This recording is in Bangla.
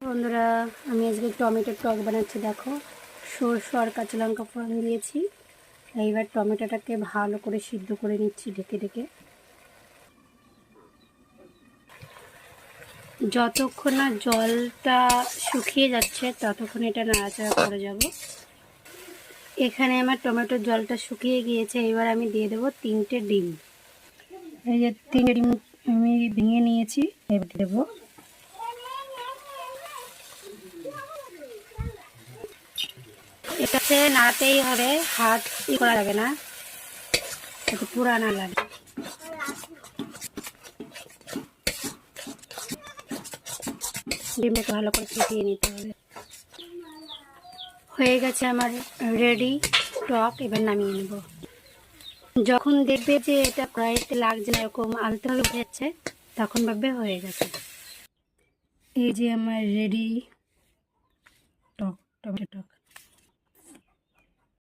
বন্ধুরা, আমি আজকে টমেটোর টক বানাচ্ছি। দেখো, সরষে আর কাঁচা লঙ্কা ফোড়ন দিয়েছি। এইবার টমেটোটাকে ভালো করে সিদ্ধ করে নিচ্ছি ঢেকে ঢেকে। যতক্ষণ না জলটা শুকিয়ে যাচ্ছে ততক্ষণ এটা নাড়াচাড়া করে যাব। এখানে আমার টমেটোর জলটা শুকিয়ে গিয়েছে। এবার আমি দিয়ে দেবো 3টে ডিম। এই যে 3টে ডিম আমি ভেঙে নিয়েছি, এবার দেবো। এটাতে নাড়াতেই হবে, হাত করা যাবে না, একটু পুরানা লাগে। ডিমটাকে ভালো করে ফুটিয়ে নিতে হবে। হয়ে গেছে আমার রেডি টক। এবার নামিয়ে নেব। যখন দেখবে যে এটা কড়াইতে লাগছে না, এরকম আলতোভাবে উঠে যাচ্ছে, তখন ভাববে হয়ে গেছে। এই যে আমার রেডি টক, টমেটো টক।